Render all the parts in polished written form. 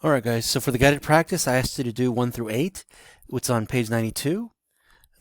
Alright guys, so for the guided practice, I asked you to do 1 through 8. It's on page 92.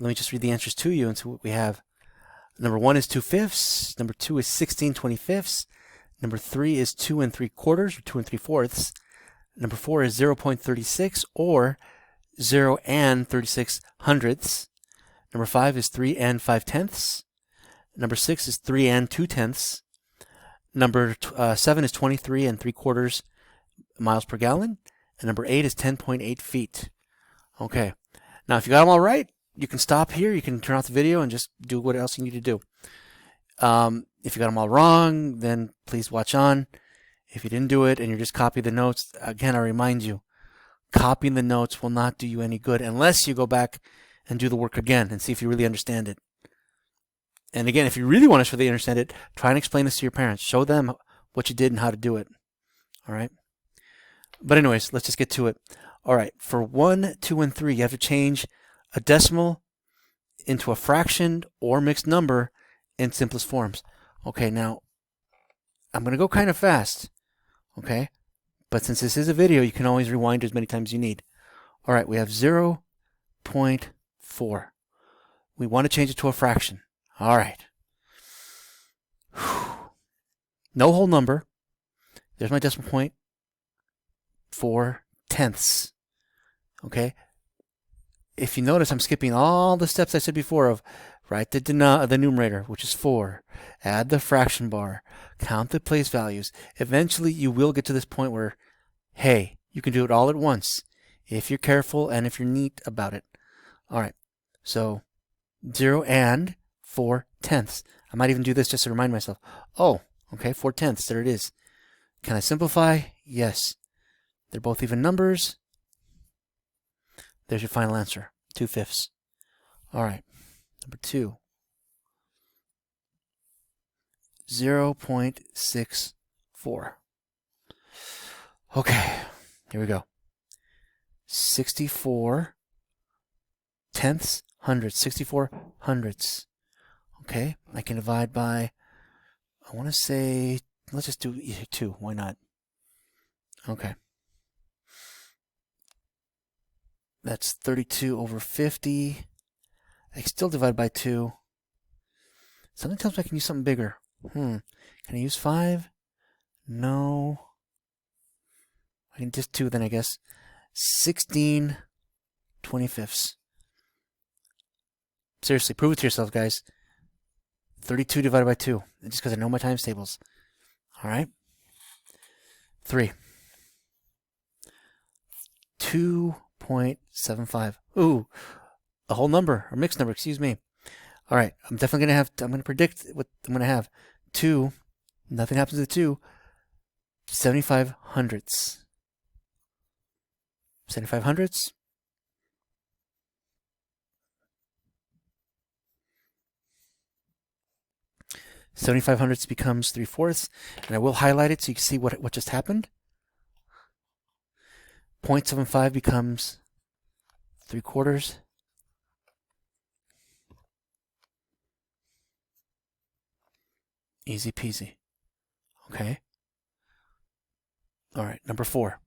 Let me just read the answers to you and see what we have. Number 1 is 2/5. Number 2 is 16/25. Number 3 is 2 3/4 or 2 3/4. Number 4 is 0.36 or 0 and 36 hundredths. Number 5 is 3 and 5/10. Number 6 is 3 and 2/10. Number 7 is 23 3/4 miles per gallon, and number 8 is 10.8 feet. Okay, now if you got them all right, you can stop here, you can turn off the video and just do what else you need to do. If you got them all wrong, then please watch on. If you didn't do it and you're just copying the notes, again I remind you, copying the notes will not do you any good unless you go back and do the work again and see if you really understand it. And again, if you really want to really understand it, try and explain this to your parents. Show them what you did and how to do it. All right? But anyways, let's just get to it. All right, for 1, 2, and 3, you have to change a decimal into a fraction or mixed number in simplest forms. Okay, now, I'm going to go kind of fast, okay? But since this is a video, you can always rewind as many times as you need. All right, we have 0.4. We want to change it to a fraction. All right. No whole number. There's my decimal point. 4/10. Okay. If you notice, I'm skipping all the steps I said before of write the numerator, which is 4, add the fraction bar, count the place values. Eventually, you will get to this point where, hey, you can do it all at once if you're careful and if you're neat about it. All right. So 0 and 4/10. I might even do this just to remind myself. Oh, okay, 4/10. There it is. Can I simplify? Yes. They're both even numbers. There's your final answer, 2/5. All right, number 2. 0.64. Okay, here we go. 64 tenths hundredths. 64 hundredths. Okay, I can divide by, I want to say, let's just do 2. Why not? Okay. That's 32 over 50. I can still divide by 2. Something tells me I can use something bigger. Can I use 5? No. I can just 2 then, I guess. 16/25. Seriously, prove it to yourself, guys. 32 divided by 2. Just because I know my times tables. Alright. 3. 2.75. Ooh, a whole number, or mixed number, excuse me. All right, I'm definitely going to predict what I'm going to have. 2, nothing happens to 2, 75 hundredths. 75 hundredths. $75 hundredths becomes 3/4, and I will highlight it so you can see what just happened. 0.75 becomes 3/4. Easy peasy. Okay. All right, number 4.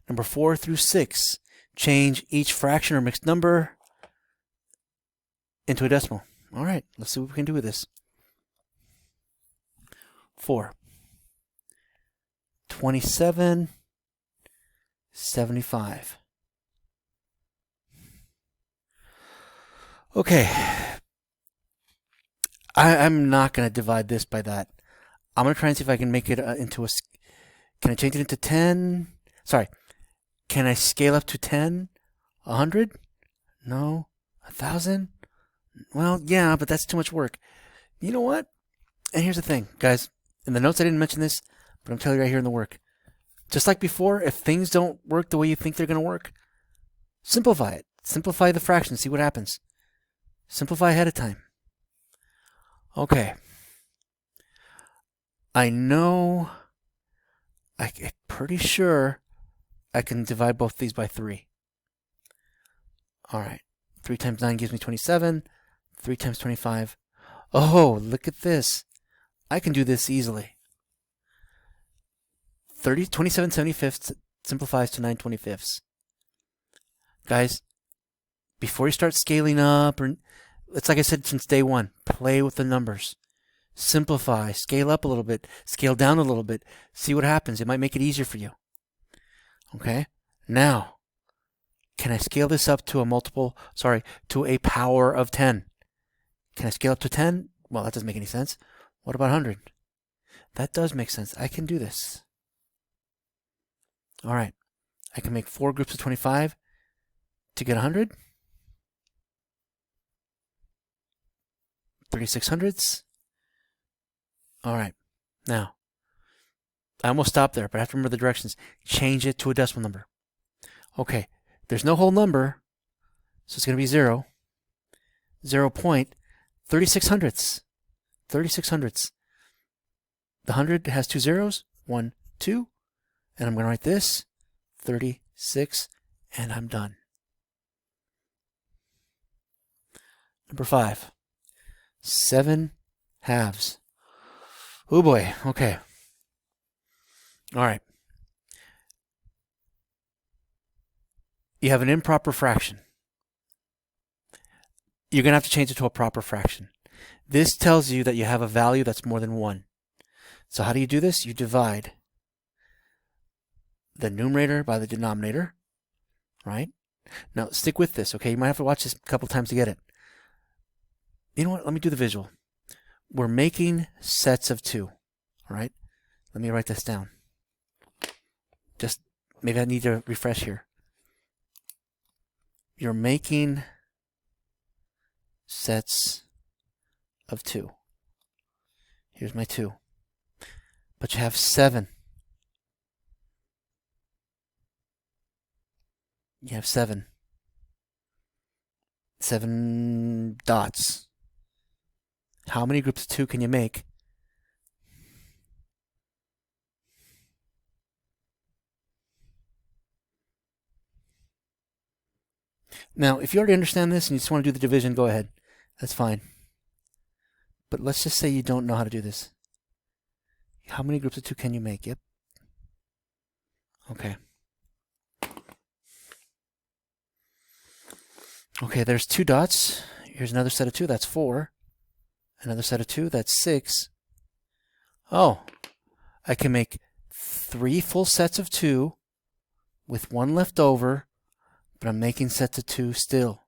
Number 4 through 6. Change each fraction or mixed number into a decimal. All right, let's see what we can do with this. 4. 27/75. Okay. I'm not going to divide this by that. I'm going to try and see if I can make it into a... Can I change it into 10? Sorry. Can I scale up to 10? 100? No. 1,000? Well, yeah, but that's too much work. You know what? And here's the thing, guys. In the notes I didn't mention this, but I'm telling you right here in the work. Just like before, if things don't work the way you think they're going to work, simplify it. Simplify the fraction, see what happens. Simplify ahead of time. Okay. I know, I'm pretty sure I can divide both these by 3. All right. 3 times 9 gives me 27. 3 times 25. Oh, look at this. I can do this easily. 27/75 simplifies to 9/25. Guys, before you start scaling up, or it's like I said since day one, play with the numbers. Simplify, scale up a little bit, scale down a little bit, see what happens. It might make it easier for you. Okay? Now, can I scale this up to to a power of 10? Can I scale up to 10? Well, that doesn't make any sense. What about 100? That does make sense. I can do this. All right. I can make 4 groups of 25 to get 100. 3600ths. All right. Now, I almost stopped there, but I have to remember the directions. Change it to a decimal number. Okay. There's no whole number, so it's going to be 0. 0.3600ths. 3600ths. The 100 has 2 zeros. 1, 2. And I'm going to write this. 36. And I'm done. Number 5. 7 halves. Oh boy. Okay. All right. You have an improper fraction. You're going to have to change it to a proper fraction. This tells you that you have a value that's more than 1. So how do you do this? You divide the numerator by the denominator, right? Now stick with this, okay? You might have to watch this a couple times to get it. You know what? Let me do the visual. We're making sets of 2, all right? Let me write this down. Just maybe I need to refresh here. You're making sets of 2. Here's my 2. But you have 7. You have 7. 7 dots. How many groups of 2 can you make? Now, if you already understand this and you just want to do the division, go ahead. That's fine. But let's just say you don't know how to do this. How many groups of 2 can you make? Yep. Okay. Okay, there's 2 dots. Here's another set of 2. That's 4. Another set of 2. That's 6. Oh, I can make 3 full sets of 2 with 1 left over, but I'm making sets of 2 still.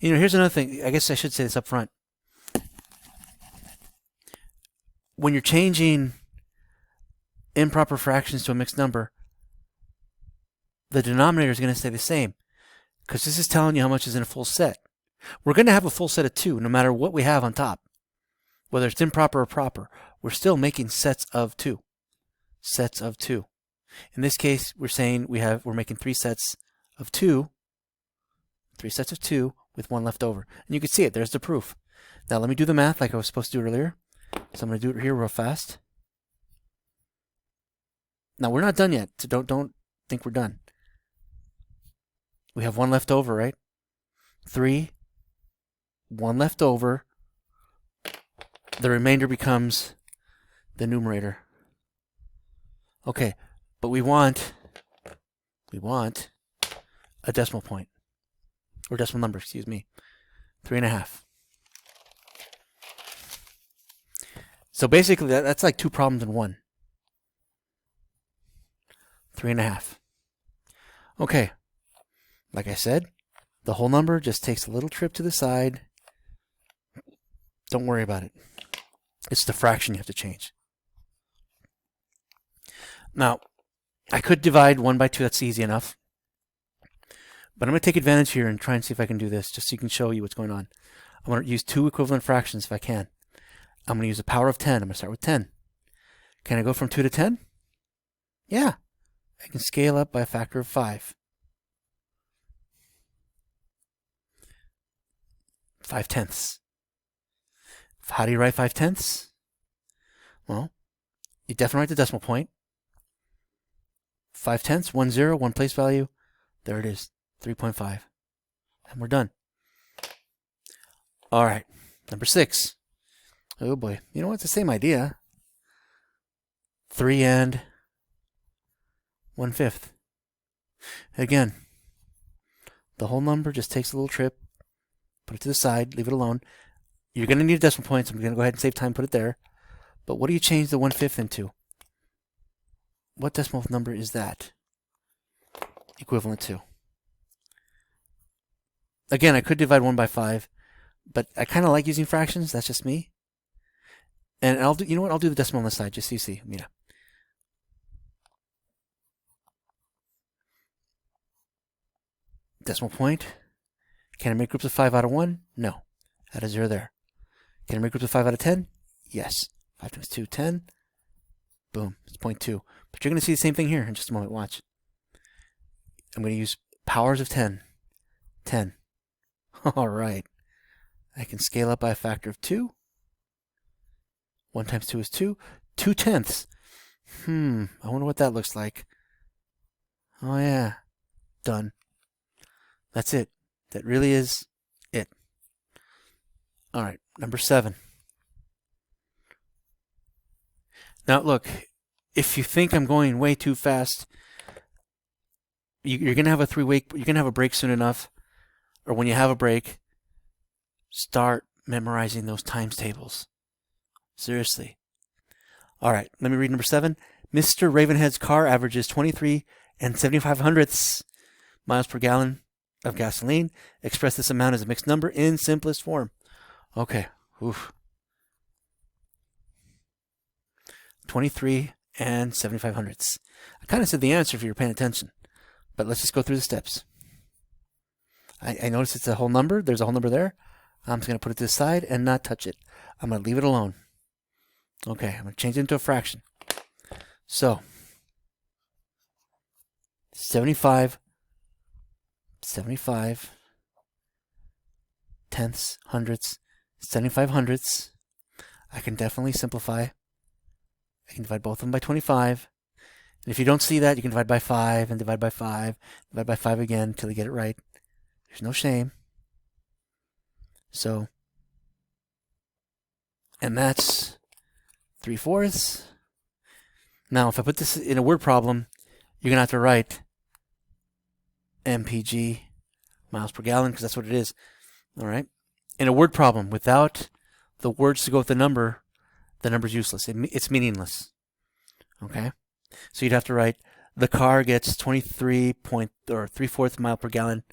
You know, here's another thing. I guess I should say this up front. When you're changing improper fractions to a mixed number, the denominator is going to stay the same because this is telling you how much is in a full set. We're going to have a full set of 2 no matter what we have on top. Whether it's improper or proper, we're still making sets of 2. Sets of 2. In this case, we're saying we're making 3 sets of 2. 3 sets of 2 with 1 left over. And you can see it. There's the proof. Now let me do the math like I was supposed to do earlier. So I'm going to do it here real fast. Now we're not done yet, so don't think we're done. We have 1 left over, right? 3, 1 left over. The remainder becomes the numerator. Okay, but we want a decimal point, or decimal number, excuse me, 3.5. So basically, that's like 2 problems in one. 3.5. Okay, like I said, the whole number just takes a little trip to the side. Don't worry about it. It's the fraction you have to change. Now, I could divide 1 by 2. That's easy enough. But I'm going to take advantage here and try and see if I can do this, just so you can show you what's going on. I'm going to use 2 equivalent fractions if I can. I'm going to use the power of 10. I'm going to start with 10. Can I go from 2 to 10? Yeah. I can scale up by a factor of 5. 5/10. How do you write 5/10? Well, you definitely write the decimal point. 5/10, 1 0, 1 place value. There it is, 3.5. And we're done. All right, number 6. Oh boy, you know what? It's the same idea. 3 and 1/5. Again, the whole number just takes a little trip, put it to the side, leave it alone. You're going to need a decimal point, so I'm going to go ahead and save time, put it there. But what do you change the 1/5 into? What decimal number is that equivalent to? Again, I could divide 1 by 5, but I kind of like using fractions. That's just me. And I'll do, you know what? I'll do the decimal on the side, just so you see. Yeah. Decimal point. Can I make groups of 5 out of 1? No. Add a 0 there. Can I make groups of 5 out of 10? Yes. 5 times 2, 10. Boom. It's 0.2. But you're going to see the same thing here in just a moment. Watch. I'm going to use powers of 10. 10. All right. I can scale up by a factor of 2. 1 times 2 is 2. 2/10. I wonder what that looks like. Oh, yeah. Done. That's it. That really is it. All right. Number 7. Now, look. If you think I'm going way too fast, you're going to have a you're going to have a break soon enough. Or when you have a break, start memorizing those times tables. Seriously. All right, let me read number 7. Mr. Ravenhead's car averages 23 7/75 miles per gallon of gasoline. Express this amount as a mixed number in simplest form. Okay. Oof. 23 7/75. I kind of said the answer if you were paying attention, but let's just go through the steps. I notice it's a whole number. There's a whole number there. I'm just going to put it to the side and not touch it. I'm going to leave it alone. Okay, I'm going to change it into a fraction. So, 75 tenths, hundredths, 75 hundredths. I can definitely simplify. I can divide both of them by 25. And if you don't see that, you can divide by 5 and divide by 5, divide by 5 again until you get it right. There's no shame. So, and that's 3/4. Now, if I put this in a word problem, you're going to have to write mpg, miles per gallon, because that's what it is. All right? In a word problem, without the words to go with the number's useless. It's meaningless. Okay? So you'd have to write, the car gets 3/4 mile per gallon,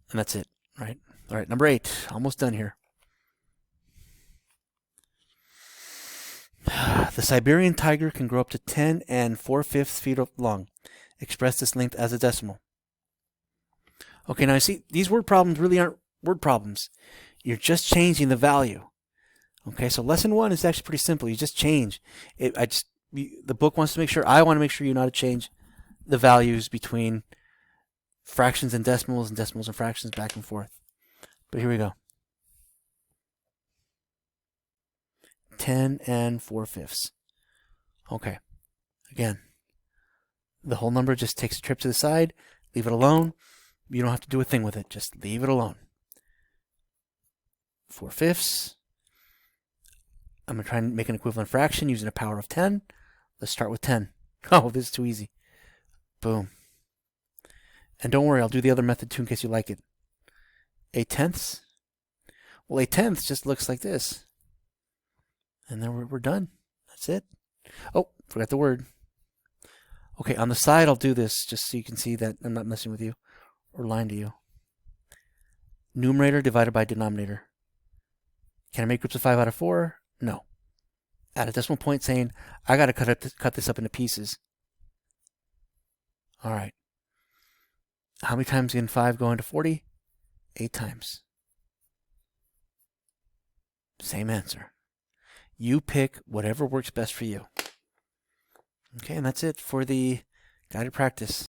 and that's it, right? All right, number 8, almost done here. The Siberian tiger can grow up to 10 4/5 feet long. Express this length as a decimal. Okay, now you see, these word problems really aren't word problems. You're just changing the value. Okay, so lesson 1 is actually pretty simple. You just change it. The book wants to make sure, I want to make sure you know how to change the values between fractions and decimals and fractions back and forth. But here we go. 10 4/5. Okay. Again, the whole number just takes a trip to the side. Leave it alone. You don't have to do a thing with it. Just leave it alone. 4/5. I'm going to try and make an equivalent fraction using a power of 10. Let's start with 10. Oh, this is too easy. Boom. And don't worry, I'll do the other method too in case you like it. 8/10. Well, 8/10 just looks like this. And then we're done. That's it. Oh, forgot the word. Okay, on the side I'll do this just so you can see that I'm not messing with you or lying to you. Numerator divided by denominator. Can I make groups of 5 out of 4? No. Add a decimal point saying, I got to cut this up into pieces. All right. How many times can 5 go into 40? 8 times. Same answer. You pick whatever works best for you. Okay, and that's it for the guided practice.